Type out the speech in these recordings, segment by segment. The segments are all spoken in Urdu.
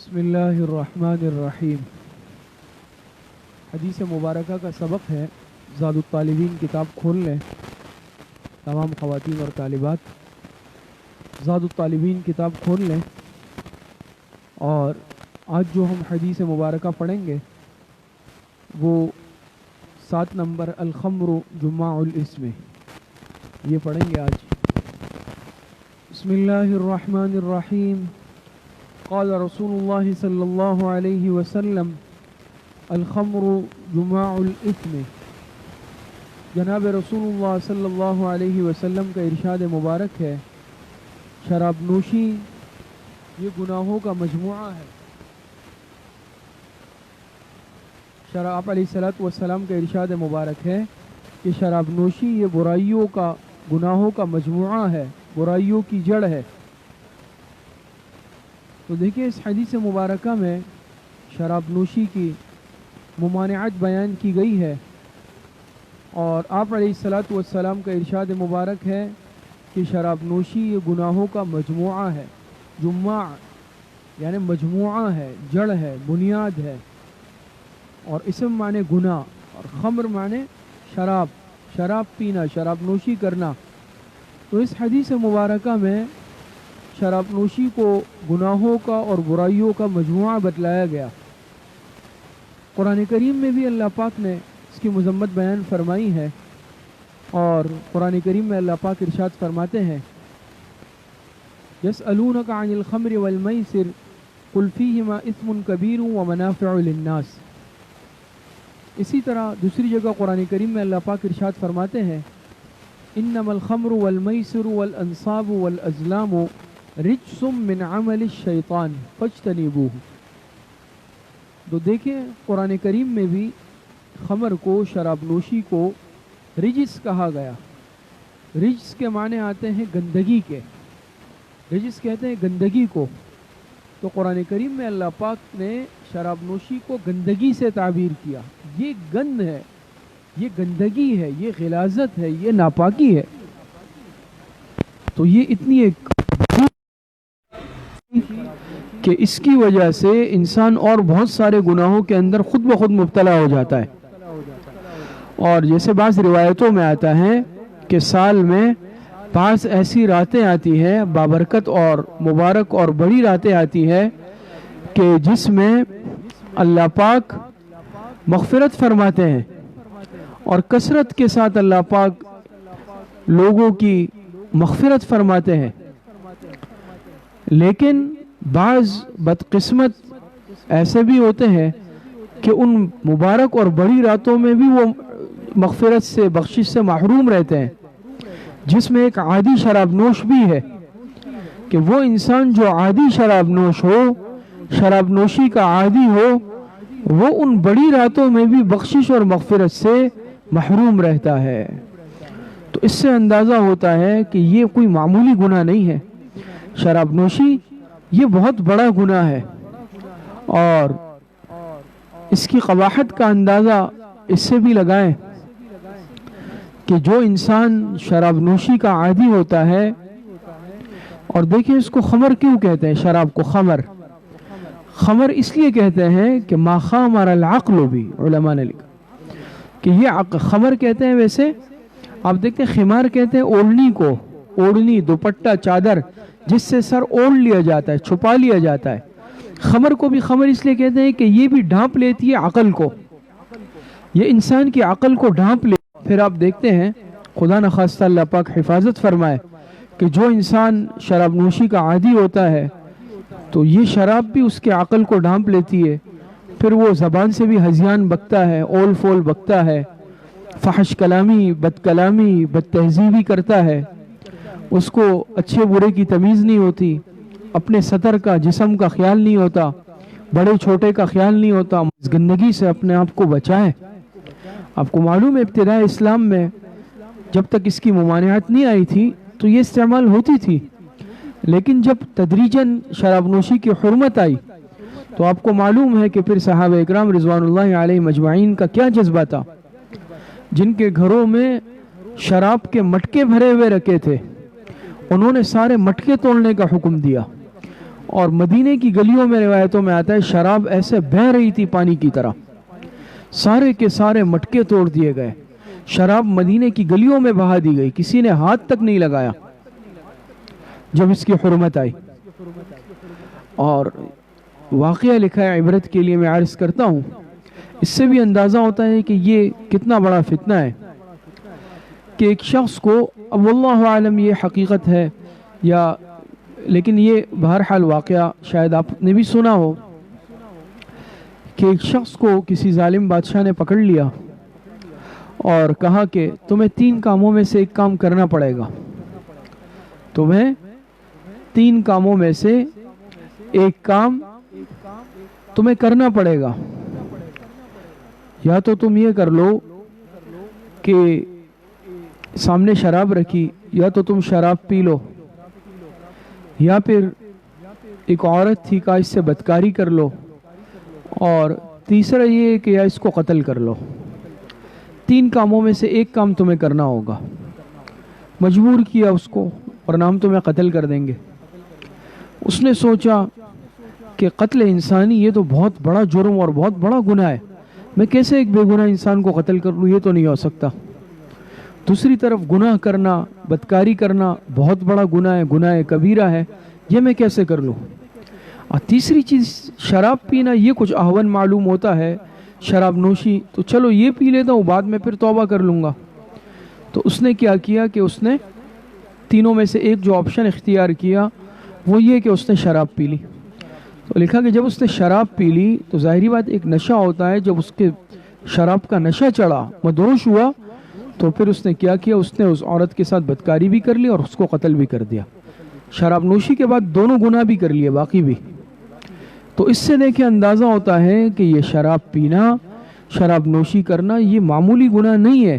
بسم اللہ الرحمن الرحیم۔ حدیث مبارکہ کا سبق ہے۔ زاد الطالبین کتاب کھول لیں تمام خواتین اور طالبات، زاد الطالبین کتاب کھول لیں، اور آج جو ہم حدیث مبارکہ پڑھیں گے وہ 7 نمبر الخمر جماع الاسم، یہ پڑھیں گے آج۔ بسم اللہ الرحمن الرحیم۔ قال رسول اللہ صلی اللہ علیہ وسلم الخمر جماع الاثم۔ جناب رسول اللہ صلی اللہ علیہ وسلم کا ارشاد مبارک ہے، شراب نوشی یہ گناہوں کا مجموعہ ہے۔ آپ علیہ الصلوۃ والسلام کا ارشاد مبارک ہے کہ شراب نوشی یہ برائیوں کا، گناہوں کا مجموعہ ہے، برائیوں کی جڑ ہے۔ تو دیکھیں اس حدیث مبارکہ میں شراب نوشی کی ممانعت بیان کی گئی ہے، اور آپ علیہ الصلوۃ والسلام کا ارشاد مبارک ہے کہ شراب نوشی یہ گناہوں کا مجموعہ ہے۔ جماع یعنی مجموعہ ہے، جڑ ہے، بنیاد ہے، اور اسم معنی گناہ، اور خمر معنی شراب، شراب پینا، شراب نوشی کرنا۔ تو اس حدیث مبارکہ میں شراب نوشی کو گناہوں کا اور برائیوں کا مجموعہ بتلایا گیا۔ قرآن کریم میں بھی اللہ پاک نے اس کی مذمت بیان فرمائی ہے، اور قرآن کریم میں اللہ پاک ارشاد فرماتے ہیں یسألونک عن الخمر والمیسر قل فیہما اثم کبیر ومنافع للناس۔ اسی طرح دوسری جگہ قرآن کریم میں اللہ پاک ارشاد فرماتے ہیں انما الخمر والمیسر والانصاب والازلام رجس من عمل الشیطان فاجتنبوہ۔ تو دیکھیں قرآن کریم میں بھی خمر کو، شراب نوشی کو رجس کہا گیا۔ رجس کے معنی آتے ہیں گندگی کے، رجس کہتے ہیں گندگی کو۔ تو قرآن کریم میں اللہ پاک نے شراب نوشی کو گندگی سے تعبیر کیا۔ یہ گند ہے، یہ گندگی ہے، یہ غلاظت ہے، یہ ناپاکی ہے۔ تو یہ اتنی ایک کہ اس کی وجہ سے انسان اور بہت سارے گناہوں کے اندر خود بخود مبتلا ہو جاتا ہے۔ اور جیسے بعض روایتوں میں آتا ہے کہ سال میں بعض ایسی راتیں آتی ہیں، بابرکت اور مبارک اور بڑی راتیں آتی ہیں کہ جس میں اللہ پاک مغفرت فرماتے ہیں، اور کثرت کے ساتھ اللہ پاک لوگوں کی مغفرت فرماتے ہیں۔ لیکن بعض بدقسمت ایسے بھی ہوتے ہیں کہ ان مبارک اور بڑی راتوں میں بھی وہ مغفرت سے، بخشش سے محروم رہتے ہیں، جس میں ایک عادی شراب نوش بھی ہے کہ وہ انسان جو عادی شراب نوش ہو، شراب نوشی کا عادی ہو، وہ ان بڑی راتوں میں بھی بخشش اور مغفرت سے محروم رہتا ہے۔ تو اس سے اندازہ ہوتا ہے کہ یہ کوئی معمولی گناہ نہیں ہے۔ شراب نوشی یہ بہت بڑا گناہ ہے، اور اس کی قباحت کا اندازہ اس سے بھی لگائیں کہ جو انسان شراب نوشی کا عادی ہوتا ہے، اور دیکھیں اس کو خمر کیوں کہتے ہیں؟ شراب کو خمر، خمر اس لیے کہتے ہیں کہ ما خامر العقل بھی، علماء نے لکھا کہ یہ خمر کہتے ہیں۔ ویسے آپ دیکھتے ہیں خمار کہتے ہیں اوڑھنی کو، اوڑھنی، دوپٹہ، چادر جس سے سر اوڑھ لیا جاتا ہے، چھپا لیا جاتا ہے۔ خمر کو بھی خمر اس لیے کہتے ہیں کہ یہ بھی ڈھانپ لیتی ہے عقل کو، یہ انسان کی عقل کو ڈھانپ لے۔ پھر آپ دیکھتے ہیں خدا نخواستہ اللہ پاک حفاظت فرمائے کہ جو انسان شراب نوشی کا عادی ہوتا ہے تو یہ شراب بھی اس کے عقل کو ڈھانپ لیتی ہے، پھر وہ زبان سے بھی ہذیان بکتا ہے، اول فول بکتا ہے، فحش کلامی، بد کلامی، بد تہذیبی کرتا ہے، اس کو اچھے برے کی تمیز نہیں ہوتی، اپنے سطر کا، جسم کا خیال نہیں ہوتا، بڑے چھوٹے کا خیال نہیں ہوتا۔ اس گندگی سے اپنے آپ کو بچائیں۔ آپ کو معلوم ہے ابتداء اسلام میں جب تک اس کی ممانعت نہیں آئی تھی تو یہ استعمال ہوتی تھی، لیکن جب تدریجاً شراب نوشی کی حرمت آئی تو آپ کو معلوم ہے کہ پھر صحابہ اکرام رضوان اللہ علیہ مجمعین کا کیا جذبہ تھا، جن کے گھروں میں شراب کے مٹکے بھرے ہوئے رکھے تھے، انہوں نے سارے مٹکے توڑنے کا حکم دیا، اور مدینے کی گلیوں میں روایتوں میں آتا ہے شراب ایسے بہہ رہی تھی پانی کی طرح، سارے کے سارے مٹکے توڑ دیے گئے، شراب مدینے کی گلیوں میں بہا دی گئی، کسی نے ہاتھ تک نہیں لگایا جب اس کی حرمت آئی۔ اور واقعہ لکھا ہے عبرت کے لیے میں عرض کرتا ہوں، اس سے بھی اندازہ ہوتا ہے کہ یہ کتنا بڑا فتنہ ہے کہ ایک شخص کو، اب واللہ عالم یہ حقیقت ہے یا، لیکن یہ بہرحال واقعہ شاید آپ نے بھی سنا ہو کہ ایک شخص کو کسی ظالم بادشاہ نے پکڑ لیا اور کہا کہ تمہیں 3 کاموں میں سے ایک کام کرنا پڑے گا، تمہیں 3 کاموں میں سے ایک کام تمہیں کرنا پڑے گا، یا تو تم یہ کر لو کہ سامنے شراب رکھی، یا تو تم شراب پی لو، یا پھر ایک عورت تھی کہا اس سے بدکاری کر لو، اور تیسرا یہ کہ یا اس کو قتل کر لو۔ 3 کاموں میں سے ایک کام تمہیں کرنا ہوگا۔ مجبور کیا اس کو، ورنہ ہم تمہیں قتل کر دیں گے۔ اس نے سوچا کہ قتل انسانی یہ تو بہت بڑا جرم اور بہت بڑا گناہ ہے، میں کیسے ایک بے گناہ انسان کو قتل کر لوں، یہ تو نہیں ہو سکتا۔ دوسری طرف گناہ کرنا، بدکاری کرنا بہت بڑا گناہ ہے، گناہ کبیرہ ہے، یہ میں کیسے کر لوں۔ اور تیسری چیز شراب پینا، یہ کچھ اہون معلوم ہوتا ہے، شراب نوشی، تو چلو یہ پی لیتا ہوں، بعد میں پھر توبہ کر لوں گا۔ تو اس نے کیا کیا کہ اس نے تینوں میں سے ایک جو آپشن اختیار کیا وہ یہ کہ اس نے شراب پی لی۔ تو لکھا کہ جب اس نے شراب پی لی تو ظاہری بات ایک نشہ ہوتا ہے، جب اس کے شراب کا نشہ چڑھا، مدہوش ہوا، تو پھر اس نے کیا کیا، اس نے اس عورت کے ساتھ بدکاری بھی کر لی اور اس کو قتل بھی کر دیا۔ شراب نوشی کے بعد دونوں گناہ بھی کر لیے باقی بھی۔ تو اس سے دیکھیں اندازہ ہوتا ہے کہ یہ شراب پینا، شراب نوشی کرنا یہ معمولی گناہ نہیں ہے۔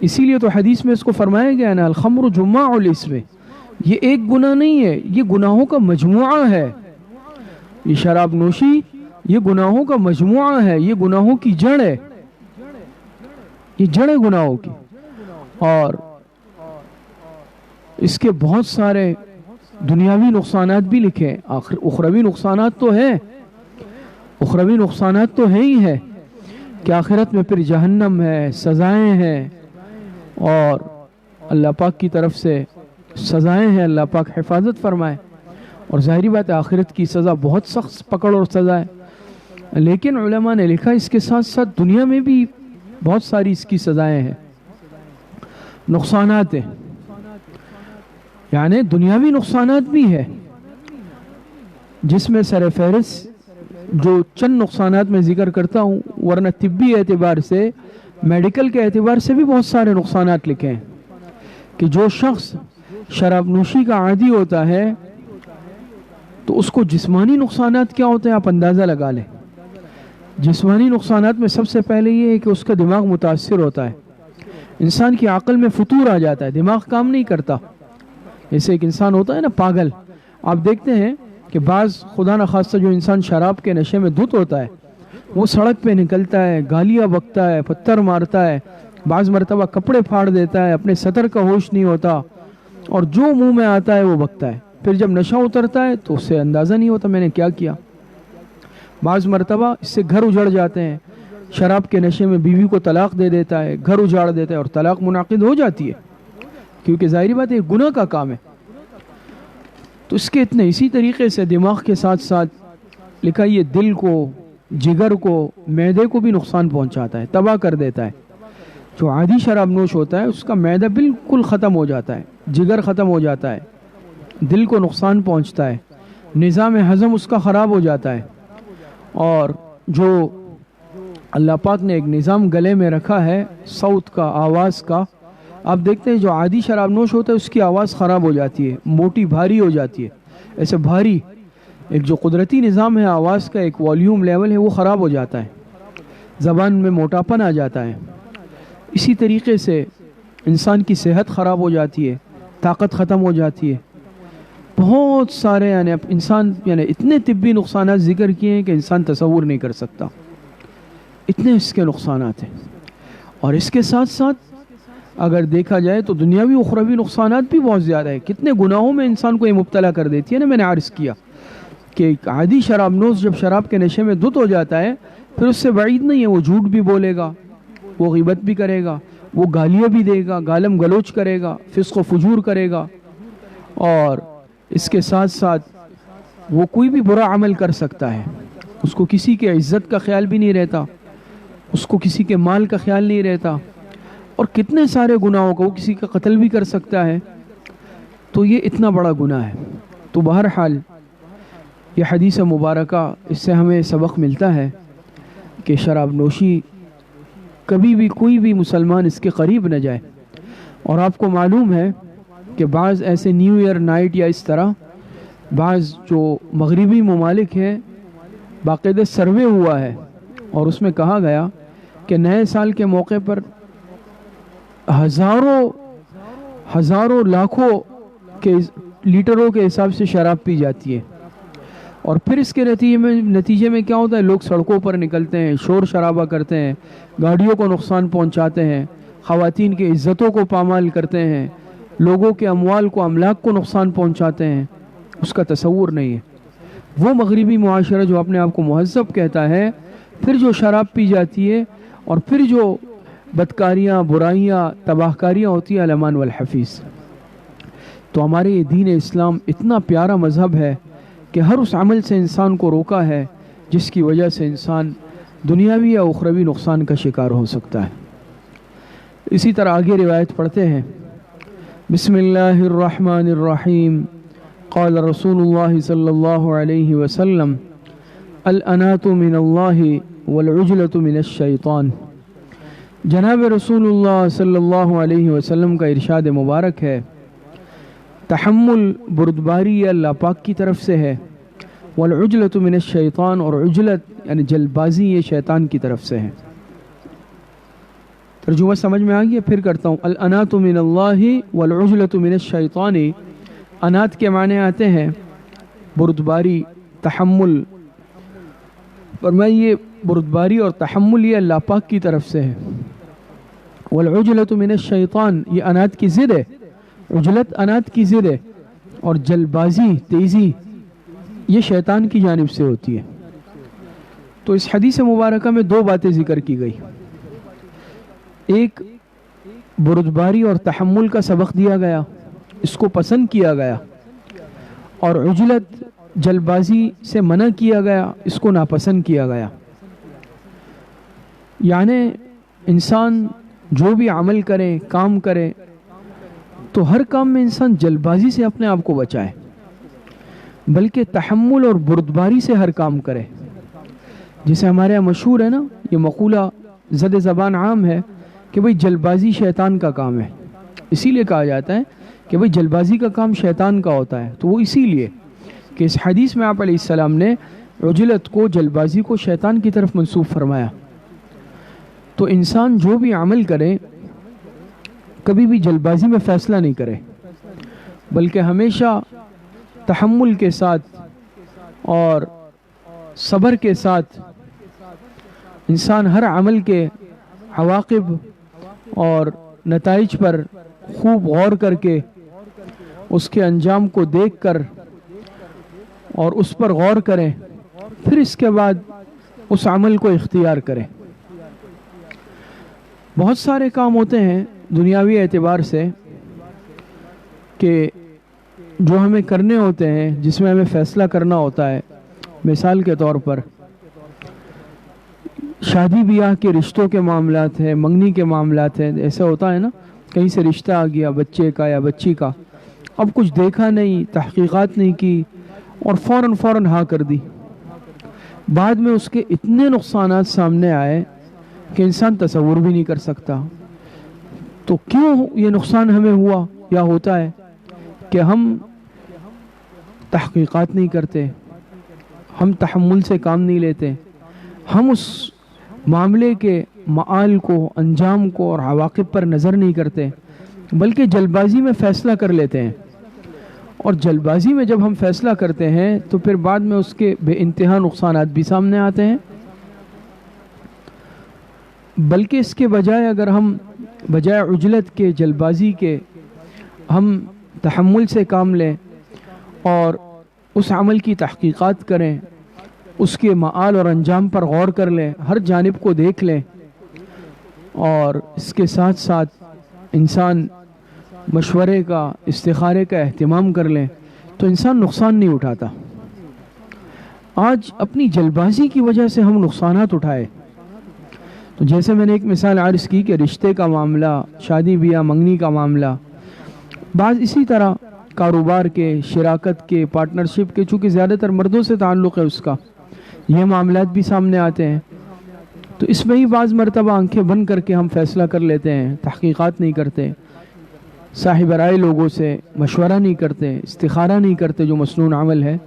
اسی لیے تو حدیث میں اس کو فرمایا گیا نا الخمر جماع الاسم، یہ ایک گناہ نہیں ہے، یہ گناہوں کا مجموعہ ہے۔ یہ شراب نوشی یہ گناہوں کا مجموعہ ہے، یہ گناہوں کی جڑ ہے، یہ جڑ ہے گناہوں کی۔ اور اس کے بہت سارے دنیاوی نقصانات بھی لکھے، اخروی نقصانات تو ہیں، اخروی نقصانات تو ہیں ہی ہے کہ آخرت میں پھر جہنم ہے، سزائیں ہیں، اور اللہ پاک کی طرف سے سزائیں ہیں، اللہ پاک حفاظت فرمائے۔ اور ظاہری بات ہے آخرت کی سزا بہت سخت پکڑ اور سزا ہے، لیکن علماء نے لکھا اس کے ساتھ ساتھ دنیا میں بھی بہت ساری اس کی سزائیں ہیں، نقصانات ہیں، یعنی دنیاوی نقصانات بھی ہے، جس میں سر فہرست جو چند نقصانات میں ذکر کرتا ہوں، ورنہ طبی اعتبار سے، میڈیکل کے اعتبار سے بھی بہت سارے نقصانات لکھے ہیں کہ جو شخص شراب نوشی کا عادی ہوتا ہے تو اس کو جسمانی نقصانات کیا ہوتے ہیں آپ اندازہ لگا لیں۔ جسمانی نقصانات میں سب سے پہلے یہ ہے کہ اس کا دماغ متاثر ہوتا ہے، انسان کی عقل میں فتور آ جاتا ہے، دماغ کام نہیں کرتا۔ جیسے ایک انسان ہوتا ہے نا پاگل، آپ دیکھتے ہیں کہ بعض خدا نخواستہ جو انسان شراب کے نشے میں دھت ہوتا ہے وہ سڑک پہ نکلتا ہے، گالیاں بکتا ہے، پتھر مارتا ہے، بعض مرتبہ کپڑے پھاڑ دیتا ہے، اپنے سطر کا ہوش نہیں ہوتا، اور جو منہ میں آتا ہے وہ بکتا ہے۔ پھر جب نشہ اترتا ہے تو اسے اندازہ نہیں ہوتا میں نے کیا کیا۔ بعض مرتبہ اس سے گھر اجڑ جاتے ہیں، شراب کے نشے میں بیوی کو طلاق دے دیتا ہے، گھر اجاڑ دیتا ہے، اور طلاق منعقد ہو جاتی ہے، کیونکہ ظاہری بات ہے گناہ کا کام ہے۔ تو اس کے اتنے اسی طریقے سے دماغ کے ساتھ ساتھ لکھا یہ دل کو، جگر کو، معدے کو بھی نقصان پہنچاتا ہے، تباہ کر دیتا ہے۔ جو عادی شراب نوش ہوتا ہے اس کا معدہ بالکل ختم ہو جاتا ہے، جگر ختم ہو جاتا ہے، دل کو نقصان پہنچتا ہے، نظام ہضم اس کا خراب ہو جاتا ہے۔ اور جو اللہ پاک نے ایک نظام گلے میں رکھا ہے صوت کا، آواز کا، آپ دیکھتے ہیں جو عادی شراب نوش ہوتا ہے اس کی آواز خراب ہو جاتی ہے، موٹی بھاری ہو جاتی ہے، ایسے بھاری ایک جو قدرتی نظام ہے آواز کا، ایک والیوم لیول ہے وہ خراب ہو جاتا ہے، زبان میں موٹاپن آ جاتا ہے۔ اسی طریقے سے انسان کی صحت خراب ہو جاتی ہے، طاقت ختم ہو جاتی ہے، بہت سارے یعنی انسان اتنے طبی نقصانات ذکر کیے ہیں کہ انسان تصور نہیں کر سکتا، اتنے اس کے نقصانات ہیں۔ اور اس کے ساتھ ساتھ اگر دیکھا جائے تو دنیاوی اخروی نقصانات بھی بہت زیادہ ہے، کتنے گناہوں میں انسان کو یہ مبتلا کر دیتی ہے نا، میں نے عرض کیا کہ ایک عادی شراب نوش جب شراب کے نشے میں دھت ہو جاتا ہے پھر اس سے بعید نہیں ہے وہ جھوٹ بھی بولے گا، وہ غیبت بھی کرے گا، وہ گالیاں بھی دے گا، گالم گلوچ کرے گا، فسق و فجور کرے گا، اور اس کے ساتھ ساتھ وہ کوئی بھی برا عمل کر سکتا ہے، اس کو کسی کے عزت کا خیال بھی نہیں رہتا، اس کو کسی کے مال کا خیال نہیں رہتا، اور کتنے سارے گناہوں کا، وہ کسی کا قتل بھی کر سکتا ہے، تو یہ اتنا بڑا گناہ ہے۔ تو بہرحال یہ حدیث مبارکہ اس سے ہمیں سبق ملتا ہے کہ شراب نوشی کبھی بھی کوئی بھی مسلمان اس کے قریب نہ جائے۔ اور آپ کو معلوم ہے کہ بعض ایسے نیو ایئر نائٹ یا اس طرح بعض جو مغربی ممالک ہیں باقاعدہ سروے ہوا ہے اور اس میں کہا گیا کہ نئے سال کے موقع پر ہزاروں لاکھوں کے لیٹروں کے حساب سے شراب پی جاتی ہے، اور پھر اس کے نتیجے میں کیا ہوتا ہے، لوگ سڑکوں پر نکلتے ہیں، شور شرابہ کرتے ہیں، گاڑیوں کو نقصان پہنچاتے ہیں، خواتین کی عزتوں کو پامال کرتے ہیں، لوگوں کے اموال کو املاک کو نقصان پہنچاتے ہیں، اس کا تصور نہیں ہے۔ وہ مغربی معاشرہ جو اپنے آپ کو مہذب کہتا ہے، پھر جو شراب پی جاتی ہے اور پھر جو بدکاریاں، برائیاں، تباہ کاریاں ہوتی ہیں، الامان والحفیظ۔ تو ہمارے یہ دین اسلام اتنا پیارا مذہب ہے کہ ہر اس عمل سے انسان کو روکا ہے جس کی وجہ سے انسان دنیاوی یا اخروی نقصان کا شکار ہو سکتا ہے۔ اسی طرح آگے روایت پڑھتے ہیں، بسم اللہ الرحمن الرحیم، قال رسول اللہ صلی اللہ علیہ وسلم، الانات من اللہ والعجلۃ من الشیطان۔ جناب رسول اللہ صلی اللہ علیہ وسلم کا ارشاد مبارک ہے، تحمل بردباری یہ اللہ پاک کی طرف سے ہے، والعجلۃ من الشیطان، اور عجلت یعنی جلد بازی یہ شیطان کی طرف سے ہے۔ ترجمہ سمجھ میں آ گیا؟ پھر کرتا ہوں، الانات من اللہ والعجلۃ من الشیطان۔ انات کے معنی آتے ہیں بردباری، تحمل، فرمایا یہ بردباری اور تحمل یہ اللہ پاک کی طرف سے ہے، والعجلۃ من الشیطان یہ انات کی ضد ہے، عجلت انات کی ضد ہے، اور جلد بازی، تیزی یہ شیطان کی جانب سے ہوتی ہے۔ تو اس حدیث مبارکہ میں دو باتیں ذکر کی گئی، ایک بردباری اور تحمل کا سبق دیا گیا، اس کو پسند کیا گیا، اور عجلت جلد بازی سے منع کیا گیا، اس کو ناپسند کیا گیا۔ یعنی انسان جو بھی عمل کرے، کام کرے، تو ہر کام میں انسان جلد بازی سے اپنے آپ کو بچائے، بلکہ تحمل اور بردباری سے ہر کام کرے۔ جسے ہمارے یہاں مشہور ہے نا، یہ مقولہ زد زبان عام ہے کہ بھئی جلد بازی شیطان کا کام ہے، اسی لیے کہا جاتا ہے کہ بھئی جلد بازی کا کام شیطان کا ہوتا ہے، تو وہ اسی لیے کہ اس حدیث میں آپ علیہ السلام نے عجلت کو، جلد بازی کو شیطان کی طرف منسوب فرمایا۔ تو انسان جو بھی عمل کرے کبھی بھی جلد بازی میں فیصلہ نہیں کرے، بلکہ ہمیشہ تحمل کے ساتھ اور صبر کے ساتھ انسان ہر عمل کے عواقب اور نتائج پر خوب غور کر کے، اس کے انجام کو دیکھ کر اور اس پر غور کرے، پھر اس کے بعد اس عمل کو اختیار کرے۔ بہت سارے کام ہوتے ہیں دنیاوی اعتبار سے کہ جو ہمیں کرنے ہوتے ہیں، جس میں ہمیں فیصلہ کرنا ہوتا ہے۔ مثال کے طور پر شادی بیاہ کے رشتوں کے معاملات ہیں، منگنی کے معاملات ہیں، ایسا ہوتا ہے نا، کہیں سے رشتہ آ گیا بچے کا یا بچی کا، اب کچھ دیکھا نہیں، تحقیقات نہیں کی اور فوراً ہاں کر دی، بعد میں اس کے اتنے نقصانات سامنے آئے کہ انسان تصور بھی نہیں کر سکتا۔ تو کیوں یہ نقصان ہمیں ہوا یا ہوتا ہے کہ ہم تحقیقات نہیں کرتے، ہم تحمل سے کام نہیں لیتے، ہم اس معاملے کے معال کو، انجام کو اور عواقب پر نظر نہیں کرتے، بلکہ جلد بازی میں فیصلہ کر لیتے ہیں۔ اور جلد بازی میں جب ہم فیصلہ کرتے ہیں تو پھر بعد میں اس کے بے انتہا نقصانات بھی سامنے آتے ہیں۔ بلکہ اس کے بجائے اگر ہم بجائے عجلت کے، جلد بازی کے، ہم تحمل سے کام لیں اور اس عمل کی تحقیقات کریں، اس کے معال اور انجام پر غور کر لیں، ہر جانب کو دیکھ لیں، اور اس کے ساتھ ساتھ انسان مشورے کا، استخارے کا اہتمام کر لیں، تو انسان نقصان نہیں اٹھاتا۔ آج اپنی جلد بازی کی وجہ سے ہم نقصانات اٹھائے، تو جیسے میں نے ایک مثال عرض کی کہ رشتے کا معاملہ، شادی بیاہ منگنی کا معاملہ، بعض اسی طرح کاروبار کے، شراکت کے، پارٹنرشپ کے، چونکہ زیادہ تر مردوں سے تعلق ہے اس کا، یہ معاملات بھی سامنے آتے ہیں، تو اس میں ہی بعض مرتبہ آنکھیں بند کر کے ہم فیصلہ کر لیتے ہیں، تحقیقات نہیں کرتے، صاحب رائے لوگوں سے مشورہ نہیں کرتے، استخارہ نہیں کرتے جو مسنون عمل ہے،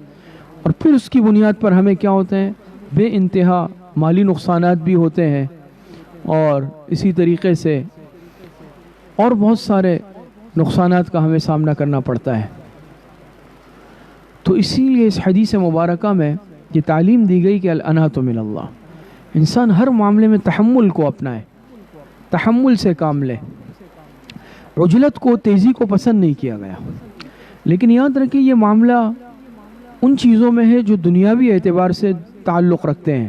اور پھر اس کی بنیاد پر ہمیں کیا ہوتے ہیں، بے انتہا مالی نقصانات بھی ہوتے ہیں، اور اسی طریقے سے اور بہت سارے نقصانات کا ہمیں سامنا کرنا پڑتا ہے۔ تو اسی لیے اس حدیث مبارکہ میں یہ تعلیم دی گئی کہ الانات من اللہ، انسان ہر معاملے میں تحمل کو اپنائے، تحمل سے کام لے، عجلت کو، تیزی کو پسند نہیں کیا گیا۔ لیکن یاد رکھیں یہ معاملہ ان چیزوں میں ہے جو دنیاوی اعتبار سے تعلق رکھتے ہیں،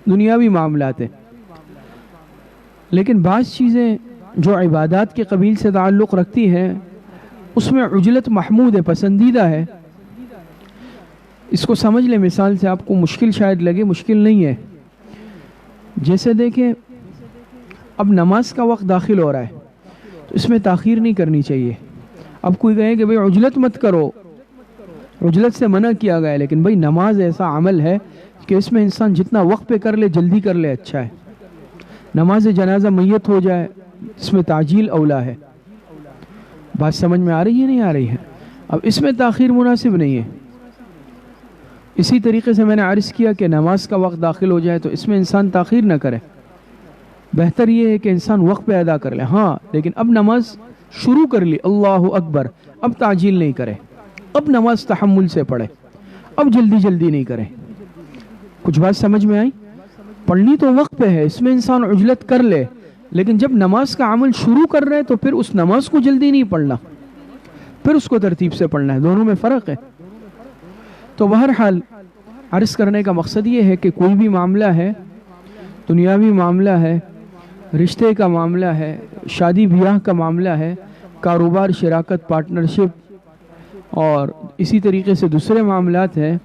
دنیاوی معاملات ہیں، لیکن بعض چیزیں جو عبادات کے قبیل سے تعلق رکھتی ہیں اس میں عجلت محمود ہے، پسندیدہ ہے۔ اس کو سمجھ لیں، مثال سے آپ کو مشکل شاید لگے، مشکل نہیں ہے۔ جیسے دیکھیں اب نماز کا وقت داخل ہو رہا ہے تو اس میں تاخیر نہیں کرنی چاہیے۔ اب کوئی کہے کہ بھئی عجلت مت کرو، عجلت سے منع کیا گیا ہے، لیکن بھئی نماز ایسا عمل ہے کہ اس میں انسان جتنا وقت پہ کر لے، جلدی کر لے، اچھا ہے۔ نماز جنازہ میت ہو جائے، اس میں تعجیل اولا ہے۔ بات سمجھ میں آ رہی ہے نہیں آ رہی ہے؟ اب اس میں تاخیر مناسب نہیں ہے۔ اسی طریقے سے میں نے عرض کیا کہ نماز کا وقت داخل ہو جائے تو اس میں انسان تاخیر نہ کرے، بہتر یہ ہے کہ انسان وقت پہ ادا کر لے، ہاں لیکن اب نماز شروع کر لی، اللہ اکبر، اب تعجیل نہیں کرے، اب نماز تحمل سے پڑھے، اب جلدی جلدی نہیں کرے۔ کچھ بات سمجھ میں آئی؟ پڑھنی تو وقت پہ ہے، اس میں انسان عجلت کر لے، لیکن جب نماز کا عمل شروع کر رہے تو پھر اس نماز کو جلدی نہیں پڑھنا، پھر اس کو ترتیب سے پڑھنا ہے، دونوں میں فرق ہے۔ تو بہرحال عرض کرنے کا مقصد یہ ہے کہ کوئی بھی معاملہ ہے، دنیاوی معاملہ ہے، رشتے کا معاملہ ہے، شادی بیاہ کا معاملہ ہے، کاروبار، شراکت، پارٹنرشپ، اور اسی طریقے سے دوسرے معاملات ہیں،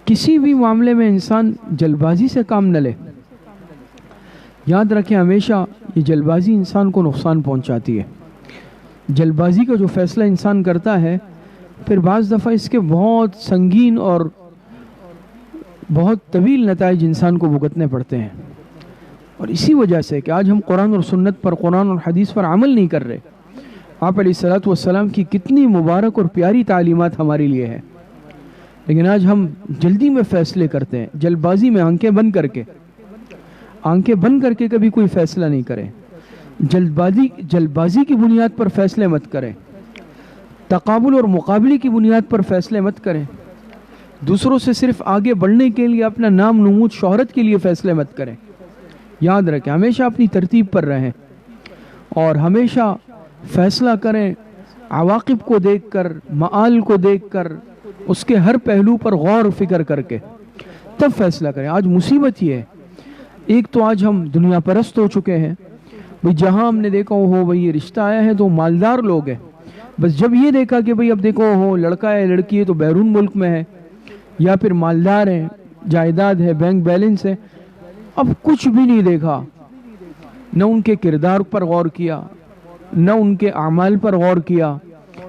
کسی بھی معاملے میں انسان جلد بازی سے کام نہ لے۔ یاد رکھیں ہمیشہ یہ جلد بازی انسان کو نقصان پہنچاتی ہے۔ جلد بازی کا جو فیصلہ انسان کرتا ہے پھر بعض دفعہ اس کے بہت سنگین اور بہت طویل نتائج انسان کو بھگتنے پڑتے ہیں، اور اسی وجہ سے کہ آج ہم قرآن اور سنت پر، قرآن اور حدیث پر عمل نہیں کر رہے۔ آپ علیہ الصلوۃ والسلام کی کتنی مبارک اور پیاری تعلیمات ہمارے لیے ہے، لیکن آج ہم جلدی میں فیصلے کرتے ہیں، جلد بازی میں آنکھیں بند کر کے کبھی کوئی فیصلہ نہیں کریں۔ جلد بازی کی بنیاد پر فیصلے مت کریں، تقابل اور مقابلے کی بنیاد پر فیصلے مت کریں، دوسروں سے صرف آگے بڑھنے کے لیے، اپنا نام نمود، شہرت کے لیے فیصلے مت کریں۔ یاد رکھیں ہمیشہ اپنی ترتیب پر رہیں، اور ہمیشہ فیصلہ کریں عواقب کو دیکھ کر، معال کو دیکھ کر، اس کے ہر پہلو پر غور و فکر کر کے تب فیصلہ کریں۔ آج مصیبت یہ ہے، ایک تو آج ہم دنیا پرست ہو چکے ہیں، بھئی جہاں ہم نے دیکھا ہو بھئی یہ رشتہ آیا ہے تو مالدار لوگ ہیں، بس جب یہ دیکھا کہ بھئی اب دیکھو ہو لڑکا ہے لڑکی ہے تو بیرون ملک میں ہے، یا پھر مالدار ہیں، جائیداد ہے، بینک بیلنس ہے، اب کچھ بھی نہیں دیکھا، نہ ان کے کردار پر غور کیا، نہ ان کے اعمال پر غور کیا،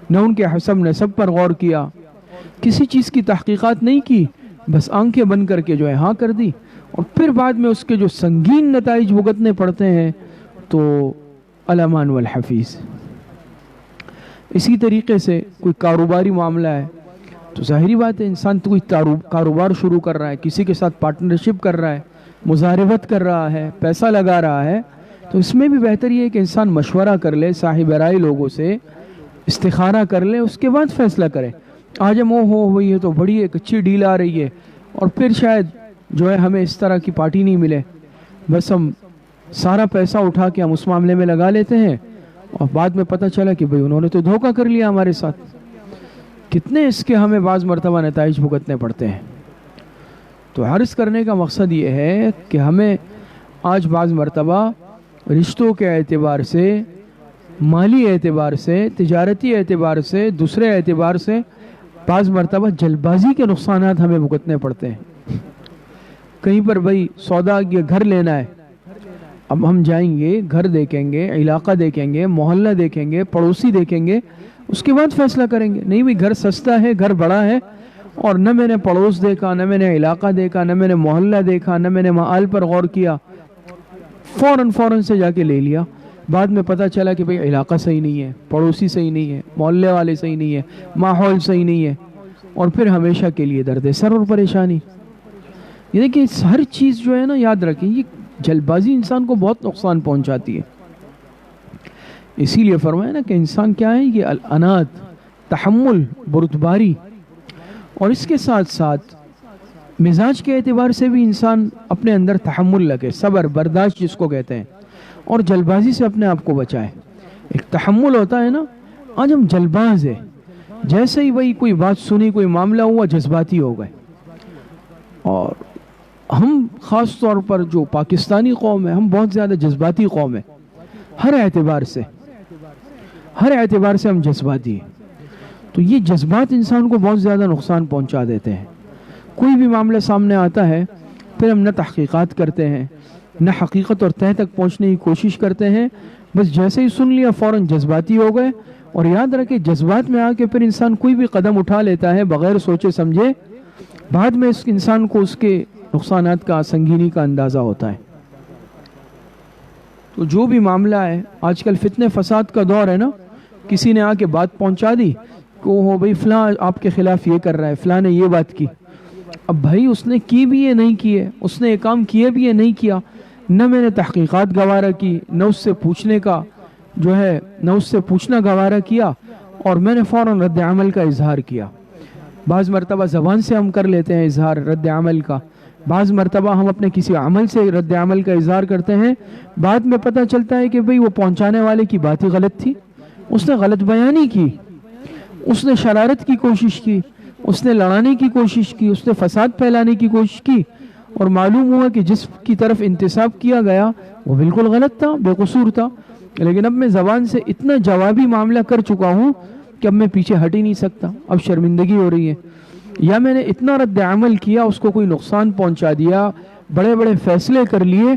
نہ ان کے حسب نسب پر غور کیا، کسی چیز کی تحقیقات نہیں کی، بس آنکھیں بند کر کے جو ہے ہاں کر دی، اور پھر بعد میں اس کے جو سنگین نتائج بھگتنے پڑتے ہیں تو الامان والحفیظ۔ اسی طریقے سے کوئی کاروباری معاملہ ہے تو ظاہری بات ہے انسان تو کوئی کاروبار شروع کر رہا ہے، کسی کے ساتھ پارٹنرشپ کر رہا ہے، مزاربت کر رہا ہے، پیسہ لگا رہا ہے، تو اس میں بھی بہتر یہ ہے کہ انسان مشورہ کر لے، صاحب رائے لوگوں سے استخارہ کر لے، اس کے بعد فیصلہ کرے۔ آج ہم ہوئی ہے تو بڑی ایک اچھی ڈیل آ رہی ہے، اور پھر شاید جو ہے ہمیں اس طرح کی پارٹی نہیں ملے، بس ہم سارا پیسہ اٹھا کے ہم اس معاملے میں لگا لیتے ہیں، اور بعد میں پتہ چلا کہ بھئی انہوں نے تو دھوکہ کر لیا ہمارے ساتھ۔ کتنے اس کے ہمیں بعض مرتبہ نتائج بھگتنے پڑتے ہیں۔ تو عرض کرنے کا مقصد یہ ہے کہ ہمیں آج بعض مرتبہ رشتوں کے اعتبار سے، مالی اعتبار سے، تجارتی اعتبار سے، دوسرے اعتبار سے بعض مرتبہ جلد بازی کے نقصانات ہمیں بھگتنے پڑتے ہیں۔ کہیں پر بھائی سودا یہ گھر لینا ہے، اب ہم جائیں گے، گھر دیکھیں گے، علاقہ دیکھیں گے، محلہ دیکھیں گے، پڑوسی دیکھیں گے، اس کے بعد فیصلہ کریں گے۔ نہیں بھائی گھر سستا ہے، گھر بڑا ہے، اور نہ میں نے پڑوس دیکھا، نہ میں نے علاقہ دیکھا، نہ میں نے محلہ دیکھا، نہ میں نے محال پر غور کیا، فوراً سے جا کے لے لیا۔ بعد میں پتہ چلا کہ بھئی علاقہ صحیح نہیں ہے، پڑوسی صحیح نہیں ہے، محلے والے صحیح نہیں ہے، ماحول صحیح نہیں ہے، اور پھر ہمیشہ کے لیے درد سر اور پریشانی۔ یہ دیکھیں ہر چیز جو ہے نا، یاد رکھیں یہ جلد بازی انسان کو بہت نقصان پہنچاتی ہے۔ اسی لیے فرمایا نا کہ انسان کیا ہے، یہ الانات، تحمل، بردباری، اور اس کے ساتھ ساتھ مزاج کے اعتبار سے بھی انسان اپنے اندر تحمل لگے، صبر، برداشت جس کو کہتے ہیں، اور جلد بازی سے اپنے آپ کو بچائے۔ ایک تحمل ہوتا ہے نا، آج ہم جلد باز ہیں، جیسے ہی وہی کوئی بات سنی، کوئی معاملہ ہوا، جذباتی ہو گئے۔ اور ہم خاص طور پر جو پاکستانی قوم ہے، ہم بہت زیادہ جذباتی قوم ہے، ہر اعتبار سے ہم جذباتی ہیں۔ تو یہ جذبات انسان کو بہت زیادہ نقصان پہنچا دیتے ہیں۔ کوئی بھی معاملہ سامنے آتا ہے، پھر ہم نہ تحقیقات کرتے ہیں، نہ حقیقت اور تہ تک پہنچنے کی کوشش کرتے ہیں، بس جیسے ہی سن لیا فوراً جذباتی ہو گئے۔ اور یاد رکھیں جذبات میں آ کے پھر انسان کوئی بھی قدم اٹھا لیتا ہے بغیر سوچے سمجھے، بعد میں اس انسان کو اس کے نقصانات کا، سنگینی کا اندازہ ہوتا ہے۔ تو جو بھی معاملہ ہے، آج کل فتنے فساد کا دور ہے نا، کسی نے آ کے بات پہنچا دی کہ وہ بھائی فلاں آپ کے خلاف یہ کر رہا ہے، فلاں نے یہ بات کی۔ اب بھائی اس نے کی بھی یہ نہیں کیے، اس نے یہ کام کیے بھی یہ نہیں کیا، نہ میں نے تحقیقات گوارہ کی، نہ اس سے پوچھنے کا جو ہے، نہ اس سے پوچھنا گوارہ کیا، اور میں نے فوراً رد عمل کا اظہار کیا۔ بعض مرتبہ زبان سے ہم کر لیتے ہیں اظہار رد عمل کا، بعض مرتبہ ہم اپنے کسی عمل سے رد عمل کا اظہار کرتے ہیں، بعد میں پتہ چلتا ہے کہ بھئی وہ پہنچانے والے کی بات ہی غلط تھی، اس نے غلط بیانی کی، اس نے شرارت کی کوشش کی، اس نے لڑانے کی کوشش کی، اس نے فساد پھیلانے کی کوشش کی، اور معلوم ہوا کہ جس کی طرف انتساب کیا گیا وہ بالکل غلط تھا، بے قصور تھا، لیکن اب میں زبان سے اتنا جوابی معاملہ کر چکا ہوں کہ اب میں پیچھے ہٹ ہی نہیں سکتا، اب شرمندگی ہو رہی ہے، یا میں نے اتنا رد عمل کیا، اس کو کوئی نقصان پہنچا دیا، بڑے بڑے فیصلے کر لیے،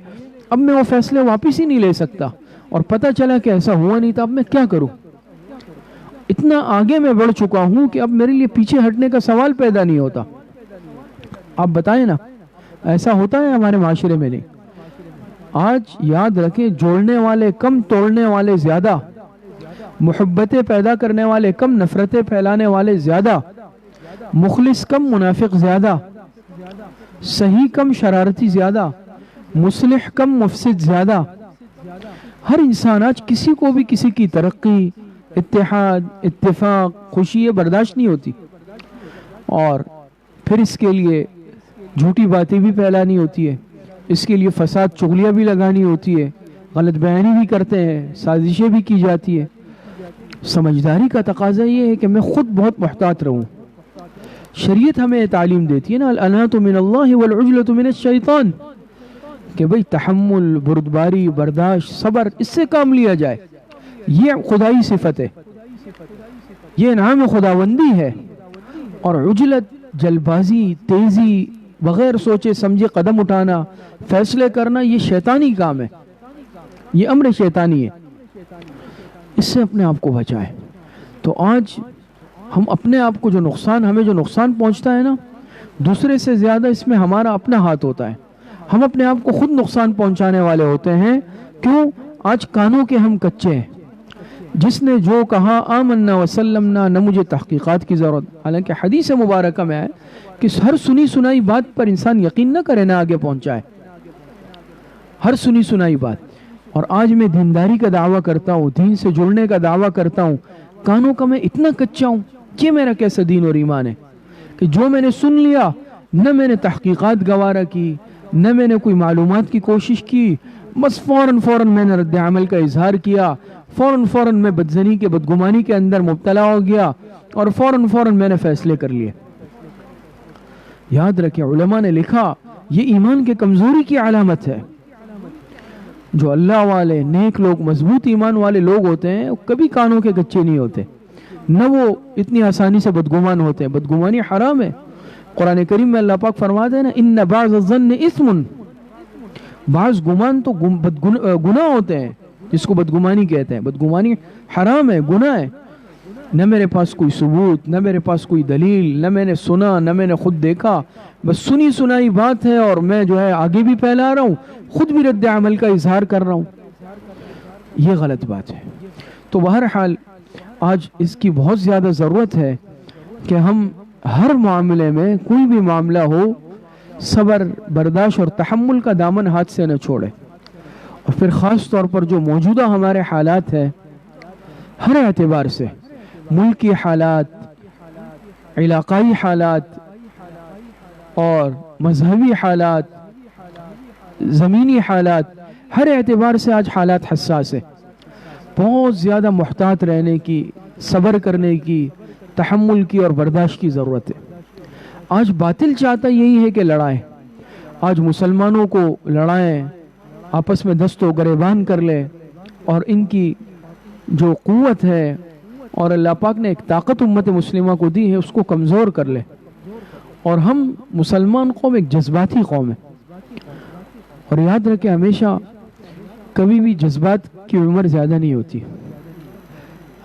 اب میں وہ فیصلے واپس ہی نہیں لے سکتا، اور پتہ چلا کہ ایسا ہوا نہیں تھا، اب میں کیا کروں؟ اتنا آگے میں بڑھ چکا ہوں کہ اب میرے لیے پیچھے ہٹنے کا سوال پیدا نہیں ہوتا۔ آپ بتائیں نا، ایسا ہوتا ہے ہمارے معاشرے میں؟ نہیں۔ آج یاد رکھیں جوڑنے والے کم، توڑنے والے زیادہ، محبتیں پیدا کرنے والے کم، نفرتیں پھیلانے والے زیادہ، مخلص کم، منافق زیادہ، صحیح کم، شرارتی زیادہ، مصلح کم، مفسد زیادہ۔ ہر انسان آج کسی کو بھی کسی کی ترقی، اتحاد، اتفاق، خوشی برداشت نہیں ہوتی، اور پھر اس کے لیے جھوٹی باتیں بھی پھیلانی ہوتی ہے، اس کے لیے فساد چغلیاں بھی لگانی ہوتی ہے، غلط بیانی بھی کرتے ہیں، سازشیں بھی کی جاتی ہے۔ سمجھداری کا تقاضا یہ ہے کہ میں خود بہت محتاط رہوں۔ شریعت ہمیں تعلیم دیتی ہے نا، الانات من اللہ والعجلۃ من الشیطان، کہ بھئی تحمل، بردباری، برداشت، صبر، اس سے کام لیا جائے، یہ خدائی صفت ہے، یہ انعام خداوندی ہے۔ اور عجلت، جلد بازی، تیزی، بغیر سوچے سمجھے قدم اٹھانا، فیصلے کرنا، یہ شیطانی کام ہے، یہ امر شیطانی ہے، اس سے اپنے آپ کو بچائے۔ تو آج ہم اپنے آپ کو ہمیں جو نقصان پہنچتا ہے نا، دوسرے سے زیادہ اس میں ہمارا اپنا ہاتھ ہوتا ہے، ہم اپنے آپ کو خود نقصان پہنچانے والے ہوتے ہیں۔ کیوں؟ آج کانوں کے ہم کچے ہیں، جس نے جو کہا آمنا وسلمنا، نہ مجھے تحقیقات کی ضرورت۔ حالانکہ حدیث مبارکہ میں ہے کہ ہر سنی سنائی بات پر انسان یقین نہ کرے، نہ آگے پہنچائے، ہر سنی سنائی بات۔ اور آج میں دینداری کا دعویٰ کرتا ہوں، دین سے جڑنے کا دعویٰ کرتا ہوں، کانوں کا میں اتنا کچا ہوں، یہ میرا کیسا دین اور ایمان ہے کہ جو میں نے سن لیا، نہ میں نے تحقیقات گوارہ کی، نہ میں نے کوئی معلومات کی کوشش کی، بس فوراً میں نے رد عمل کا اظہار کیا، فوراً میں بدزنی کے بدگمانی کے اندر مبتلا ہو گیا اور فوراً میں نے فیصلے کر لیے۔ یاد رکھیں علماء نے لکھا یہ ایمان کے کمزوری کی علامت ہے۔ جو اللہ والے نیک لوگ مضبوط ایمان والے لوگ ہوتے ہیں وہ کبھی کانوں کے کچے نہیں ہوتے، نہ وہ اتنی آسانی سے بدگمان ہوتے ہیں۔ بدگمانی حرام ہے۔ قرآن کریم میں اللہ پاک فرماتے ہیں نا ان بعض الظن اثم، بعض گمان تو گناہ ہوتے ہیں جس کو بدگمانی کہتے ہیں۔ بدگمانی حرام ہے، گناہ ہے۔ نہ میرے پاس کوئی ثبوت، نہ میرے پاس کوئی دلیل، نہ میں نے سنا، نہ میں نے خود دیکھا، بس سنی سنائی بات ہے اور میں جو ہے آگے بھی پھیلا رہا ہوں، خود بھی رد عمل کا اظہار کر رہا ہوں۔ یہ غلط بات ہے۔ تو بہرحال آج اس کی بہت زیادہ ضرورت ہے کہ ہم ہر معاملے میں کوئی بھی معاملہ ہو صبر، برداشت اور تحمل کا دامن ہاتھ سے نہ چھوڑے۔ اور پھر خاص طور پر جو موجودہ ہمارے حالات ہیں ہر اعتبار سے، ملکی حالات، علاقائی حالات اور مذہبی حالات، زمینی حالات، ہر اعتبار سے آج حالات حساس ہے۔ بہت زیادہ محتاط رہنے کی، صبر کرنے کی، تحمل کی اور برداشت کی ضرورت ہے۔ آج باطل چاہتا یہی ہے کہ لڑائیں، آج مسلمانوں کو لڑائیں، آپس میں دست و گریبان کر لیں اور ان کی جو قوت ہے اور اللہ پاک نے ایک طاقت امت مسلمہ کو دی ہے اس کو کمزور کر لے۔ اور ہم مسلمان قوم ایک جذباتی قوم ہے، اور یاد رکھیں ہمیشہ کبھی بھی جذبات کی عمر زیادہ نہیں ہوتی۔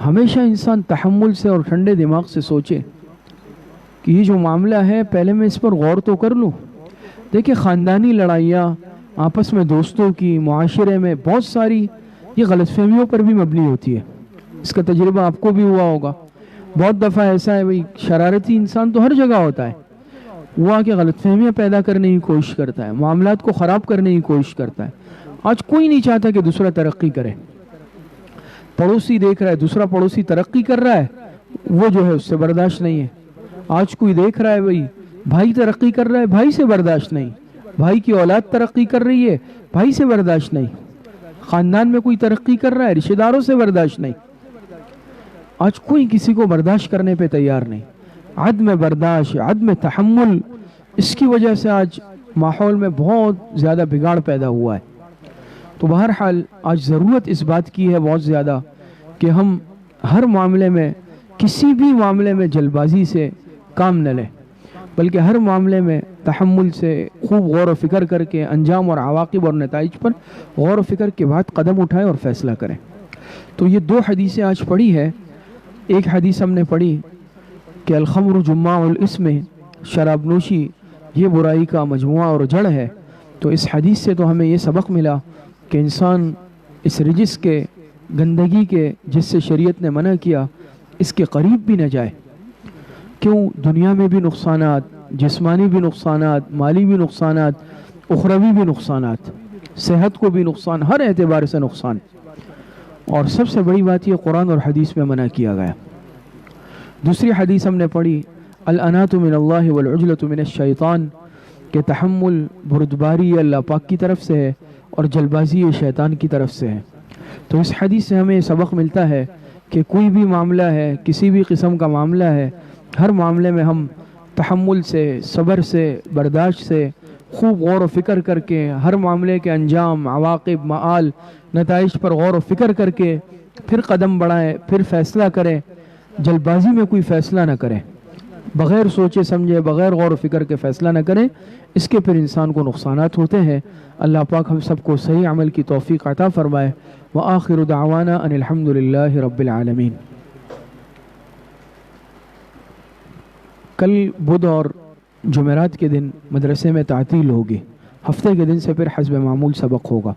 ہمیشہ انسان تحمل سے اور ٹھنڈے دماغ سے سوچے کہ یہ جو معاملہ ہے پہلے میں اس پر غور تو کر لوں۔ دیکھیں خاندانی لڑائیاں آپس میں دوستوں کی، معاشرے میں بہت ساری یہ غلط فہمیوں پر بھی مبنی ہوتی ہے۔ اس کا تجربہ آپ کو بھی ہوا ہوگا۔ بہت دفعہ ایسا ہے بھئی شرارتی انسان تو ہر جگہ ہوتا ہے، وہ آ کے غلط فہمیاں پیدا کرنے کی کوشش کرتا ہے، معاملات کو خراب کرنے کی کوشش کرتا ہے۔ آج کوئی نہیں چاہتا کہ دوسرا ترقی کرے۔ پڑوسی دیکھ رہا ہے دوسرا پڑوسی ترقی کر رہا ہے، وہ جو ہے اس سے برداشت نہیں ہے۔ آج کوئی دیکھ رہا ہے بھئی بھائی ترقی کر رہا ہے، بھائی سے برداشت نہیں۔ بھائی کی اولاد ترقی کر رہی ہے، بھائی سے برداشت نہیں۔ خاندان میں کوئی ترقی کر رہا ہے، رشتہ داروں سے برداشت نہیں۔ آج کوئی کسی کو برداشت کرنے پہ تیار نہیں۔ عدم برداشت، عدم تحمل، اس کی وجہ سے آج ماحول میں بہت زیادہ بگاڑ پیدا ہوا ہے۔ تو بہرحال آج ضرورت اس بات کی ہے بہت زیادہ کہ ہم ہر معاملے میں، کسی بھی معاملے میں جلد بازی سے کام نہ لیں، بلکہ ہر معاملے میں تحمل سے خوب غور و فکر کر کے انجام اور عواقب اور نتائج پر غور و فکر کے بعد قدم اٹھائیں اور فیصلہ کریں۔ تو یہ دو حدیثیں آج پڑھی ہے۔ ایک حدیث ہم نے پڑھی کہ الخمر جماع الاسم، شراب نوشی یہ برائی کا مجموعہ اور جڑ ہے۔ تو اس حدیث سے تو ہمیں یہ سبق ملا کہ انسان اس رجس کے، گندگی کے جس سے شریعت نے منع کیا، اس کے قریب بھی نہ جائے۔ کیوں؟ دنیا میں بھی نقصانات، جسمانی بھی نقصانات، مالی بھی نقصانات، اخروی بھی نقصانات، صحت کو بھی نقصان، ہر اعتبار سے نقصان۔ اور سب سے بڑی بات یہ قرآن اور حدیث میں منع کیا گیا۔ دوسری حدیث ہم نے پڑھی الانات من اللہ والعجلۃ من الشیطان، کہ تحمل، بردباری اللہ پاک کی طرف سے ہے اور جلبازی شیطان کی طرف سے ہے۔ تو اس حدیث سے ہمیں سبق ملتا ہے کہ کوئی بھی معاملہ ہے، کسی بھی قسم کا معاملہ ہے، ہر معاملے میں ہم تحمل سے، صبر سے، برداشت سے خوب غور و فکر کر کے ہر معاملے کے انجام، عواقب، معال، نتائج پر غور و فکر کر کے پھر قدم بڑھائیں، پھر فیصلہ کریں۔ جلد بازی میں کوئی فیصلہ نہ کریں، بغیر سوچے سمجھے، بغیر غور و فکر کے فیصلہ نہ کریں، اس کے پھر انسان کو نقصانات ہوتے ہیں۔ اللہ پاک ہم سب کو صحیح عمل کی توفیق عطا فرمائے۔ وآخر دعوانا ان الحمد للہ رب العالمین۔ کل بدھ اور جمعرات کے دن مدرسے میں تعطیل ہوگی، ہفتے کے دن سے پھر حسب معمول سبق ہوگا۔